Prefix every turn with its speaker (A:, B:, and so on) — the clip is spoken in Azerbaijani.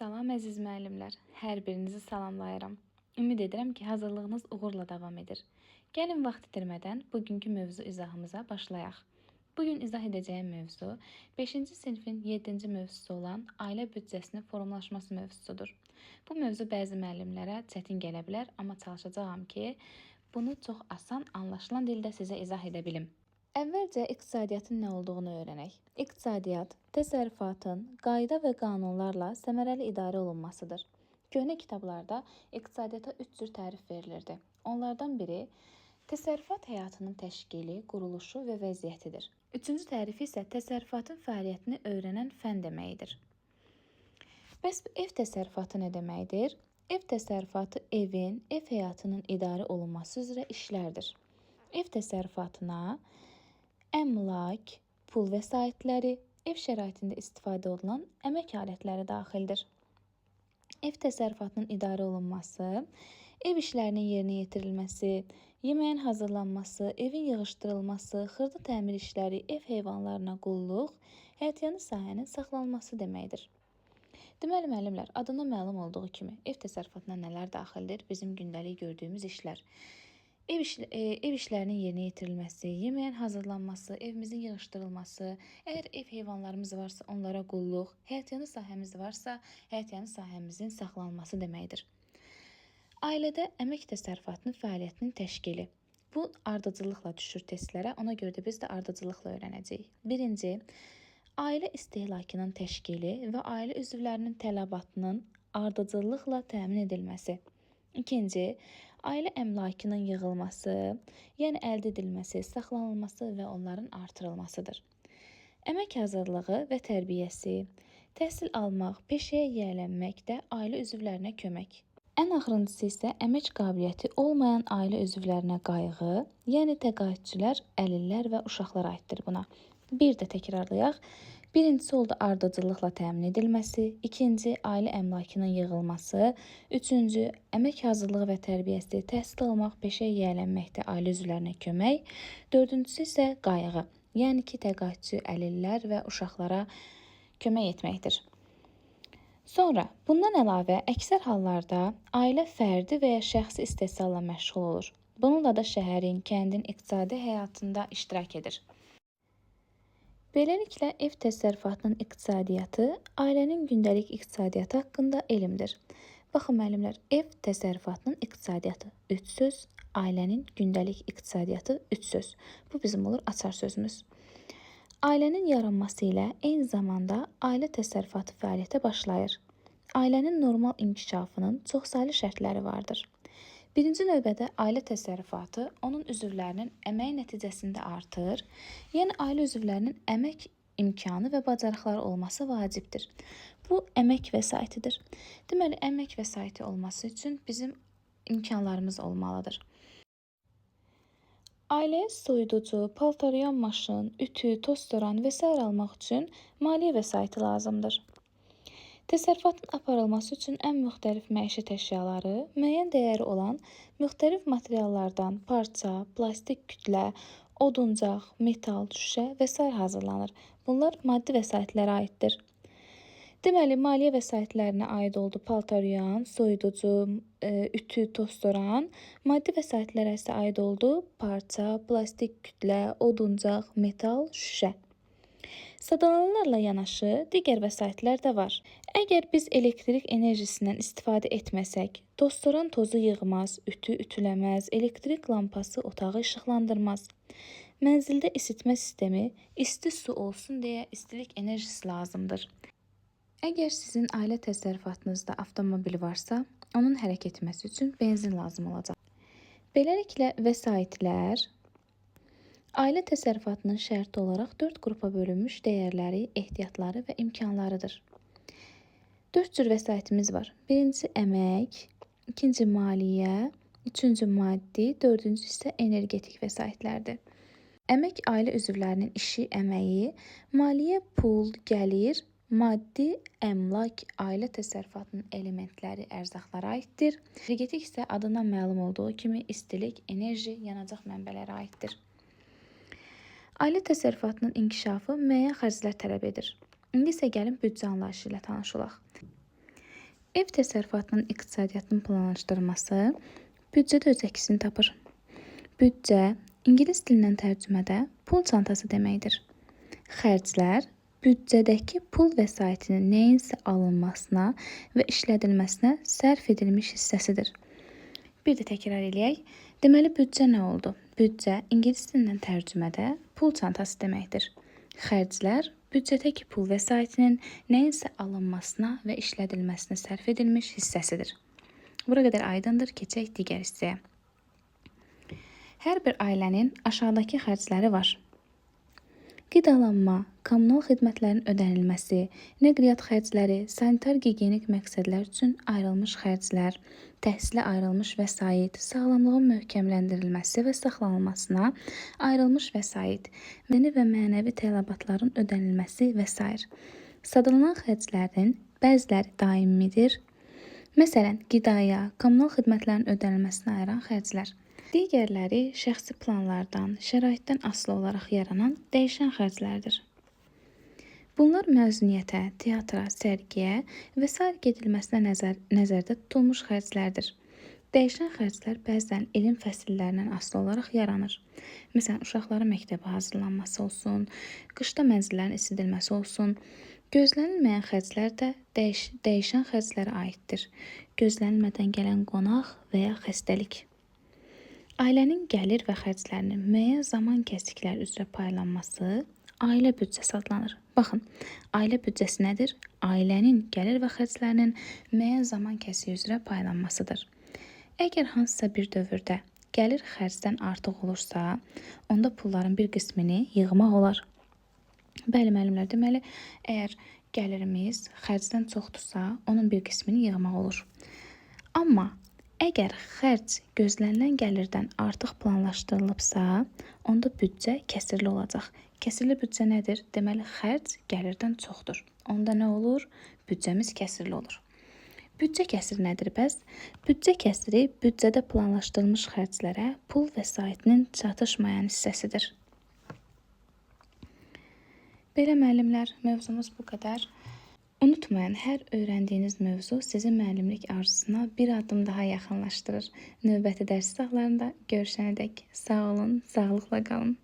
A: Salam əziz müəllimlər, hər birinizi salamlayıram. Ümid edirəm ki, hazırlığınız uğurla davam edir. Gəlin vaxt itirmədən bugünkü mövzu izahımıza başlayaq. Bugün izah edəcəyim mövzu 5-ci sinifin 7-ci mövzusu olan ailə büdcəsinin formalaşması mövzusudur. Bu mövzu bəzi müəllimlərə çətin gələ bilər, amma çalışacağam ki, bunu çox asan, anlaşılan dildə sizə izah edə bilim. Əvvəlcə iqtisadiyyatın nə olduğunu öyrənək. İqtisadiyyat, təsərrüfatın qayda və qanunlarla səmərəli idarə olunmasıdır. Köhnə kitablarda iqtisadiyyata 3 cür tərif verilirdi. Onlardan biri təsərrüfat həyatının təşkili, quruluşu və vəziyyətidir. Üçüncü tərif isə təsərrüfatın fəaliyyətini öyrənən fən deməkdir. Bəs ev təsərrüfatı nə deməkdir? Ev təsərrüfatı evin, ev həyatının idarə olunması üzrə işlərdir. Ev təsərrüfatına əmlak, pul vəsaitləri, ev şəraitində istifadə olunan əmək alətləri daxildir. Ev təsərrüfatının idarə olunması, ev işlərinin yerinə yetirilməsi, yeməyin hazırlanması, evin yığışdırılması, xırda təmir işləri, ev heyvanlarına qulluq, həyətyanı sahənin saxlanılması deməkdir. Deməli, müəllimlər, adından məlum olduğu kimi, ev təsərrüfatına nələr daxildir? Bizim gündəlik gördüyümüz işlər. Ev işlərinin yerinə yetirilməsi, yeməyin hazırlanması, evimizin yığışdırılması, əgər ev heyvanlarımız varsa onlara qulluq, həyətyanı sahəmiz varsa həyətyanı sahəmizin saxlanılması deməkdir. Ailədə əmək təsərrüfatının fəaliyyətinin təşkili. Bu ardıcıllıqla düşür testlərə, ona görə də biz də ardıcıllıqla öyrənəcəyik. Birinci, ailə istehlakının təşkili və ailə üzvlərinin tələbatının ardıcıllıqla təmin edilməsi. İkinci, ailə əmlakının yığılması, yəni əldə edilməsi, saxlanılması və onların artırılmasıdır. Əmək hazırlığı və tərbiyəsi, təhsil almaq, peşəyə yiyələnmək də ailə üzvlərinə kömək. Ən axırıncısı isə əmək qabiliyyəti olmayan ailə üzvlərinə qayğı, yəni təqaüdçülər, əlillər və uşaqlar aiddir buna. Bir də təkrarlayaq. Birincisi oldu ardıcıllıqla təmin edilməsi, ikinci ailə əmlakının yığılması, üçüncü əmək hazırlığı və tərbiyəsi, təhsil almaq, peşəyə yiyələnməkdə ailə üzvlərinə kömək, dördüncüsü isə qayğı, yəni ki, təqaüdçü, əlillər və uşaqlara kömək etməkdir. Sonra, bundan əlavə, əksər hallarda ailə fərdi və ya şəxsi istehsalla məşğul olur. Bununla da şəhərin, kəndin iqtisadi həyatında iştirak edir. Beləliklə, ev təsərrüfatının iqtisadiyyatı ailənin gündəlik iqtisadiyyatı haqqında elmdir. Baxın, müəllimlər, ev təsərrüfatının iqtisadiyyatı 3 söz, ailənin gündəlik iqtisadiyyatı 3 söz. Bu bizim olur açar sözümüz. Ailənin yaranması ilə eyni zamanda ailə təsərrüfatı fəaliyyətə başlayır. Ailənin normal inkişafının çoxsaylı şərtləri vardır. Birinci növbədə ailə təsərrüfatı onun üzvlərinin əməyi nəticəsində artır, yəni ailə üzvlərinin əmək imkanı və bacarıqları olması vacibdir. Bu, əmək vəsaitidir. Deməli, əmək vəsaiti olması üçün bizim imkanlarımız olmalıdır. Ailəyə soyuducu, paltaroyan maşın, ütü, tostoran və s. almaq üçün maliyyə vəsaiti lazımdır. Təsərrüfatın aparılması üçün ən müxtəlif məişət əşyaları, müəyyən dəyəri olan müxtəlif materiallardan parça, plastik kütlə, oduncaq, metal, şüşə və s. hazırlanır. Bunlar maddi vəsaitlərə aiddir. Deməli, maliyyə vəsaitlərinə aid oldu paltaroyan, soyuducu, ütü, tostoran. Maddi vəsaitlərə isə aid oldu parça, plastik kütlə, oduncaq, metal, şüşə. Sadalananlarla yanaşı digər vəsaitlər də var. Əgər biz elektrik enerjisindən istifadə etməsək, tostoran tozu yığmaz, ütü ütüləməz, elektrik lampası otağı işıqlandırmaz. Mənzildə isitmə sistemi, isti su olsun deyə istilik enerjisi lazımdır. Əgər sizin ailə təsərrüfatınızda avtomobil varsa, onun hərəkət etməsi üçün benzin lazım olacaq. Beləliklə, vəsaitlər ailə təsərrüfatının şərti olaraq 4 qrupa bölünmüş dəyərləri, ehtiyatları və imkanlarıdır. 4 cür vəsaitimiz var. Birincisi əmək, ikinci maliyyə, üçüncü maddi, dördüncü isə energetik vəsaitlərdir. Əmək ailə üzvlərinin işi, əməyi, maliyyə, pul, gəlir, maddi, əmlak, ailə təsərrüfatının elementləri, ərzaqlara aiddir. Energetik isə adından məlum olduğu kimi istilik, enerji, yanacaq mənbələrə aiddir. Ailə təsərrüfatının inkişafı müəyyən xərclər tələb edir. İndi isə gəlin büdcə anlayışı ilə tanış olaq. Ev təsərrüfatının iqtisadiyyatının planlaşdırılması büdcədə öz əksini tapır. Büdcə ingilis dilindən tərcümədə pul çantası deməkdir. Xərclər büdcədəki pul vəsaitinin nəyinsə alınmasına və işlədilməsinə sərf edilmiş hissəsidir. Bir də təkrar eləyək. Deməli, büdcə nə oldu? Büdcə ingilis dilindən tərcümədə pul çantası deməkdir. Xərclər büdcədəki pul vəsaitinin nəyinsə alınmasına və işlədilməsinə sərf edilmiş hissəsidir. Bura qədər aydındır, keçək digər hissəyə. Hər bir ailənin aşağıdakı xərcləri var. Qidalanma, kommunal xidmətlərin ödənilməsi, nəqliyyat xərcləri, sanitar-gigiyenik məqsədlər üçün ayrılmış xərclər, təhsilə ayrılmış vəsait, sağlamlığın möhkəmləndirilməsi və saxlanılmasına ayrılmış vəsait, mədəni və mənəvi tələbatların ödənilməsi və s. Sadalanan xərclərin bəziləri daimidir. Məsələn, qidaya, kommunal xidmətlərin ödənilməsinə ayıran xərclər. Digərləri şəxsi planlardan, şəraitdən asılı olaraq yaranan dəyişən xərclərdir. Bunlar məzuniyyətə, teatra, sərgiyə və s. gedilməsinə nəzərdə tutulmuş xərclərdir. Dəyişən xərclər bəzən ilin fəsillərindən asılı olaraq yaranır. Məsələn, uşaqların məktəbə hazırlanması olsun, qışda mənzillərin isidilməsi olsun. Gözlənilməyən xərclər də dəyişən xərclərə aiddir. Gözlənilmədən gələn qonaq və ya xəstəlik. Ailənin gəlir və xərclərinin müəyyən zaman kəsikləri üzrə paylanması ailə büdcəsi adlanır. Baxın, ailə büdcəsi nədir? Ailənin gəlir və xərclərinin müəyyən zaman kəsiyi üzrə paylanmasıdır. Əgər hansısa bir dövrdə gəlir xərcdən artıq olursa, onda pulların bir qismini yığmaq olar. Bəli, müəllimlər, deməli, əgər gəlirimiz xərcdən çoxdursa, onun bir qismini yığmaq olur. Amma əgər xərc gözlənilən gəlirdən artıq planlaşdırılıbsa, onda büdcə kəsirli olacaq. Kəsirli büdcə nədir? Deməli, xərc gəlirdən çoxdur. Onda nə olur? Büdcəmiz kəsirli olur. Büdcə kəsiri nədir bəs? Büdcə kəsiri büdcədə planlaşdırılmış xərclərə pul vəsaitinin çatışmayan hissəsidir. Belə müəllimlər, mövzumuz bu qədər. Unutmayın, hər öyrəndiyiniz mövzu sizi müəllimlik arzusuna bir addım daha yaxınlaşdırır. Növbəti dərs saatlarında görüşənədək sağ olun, sağlıqla qalın.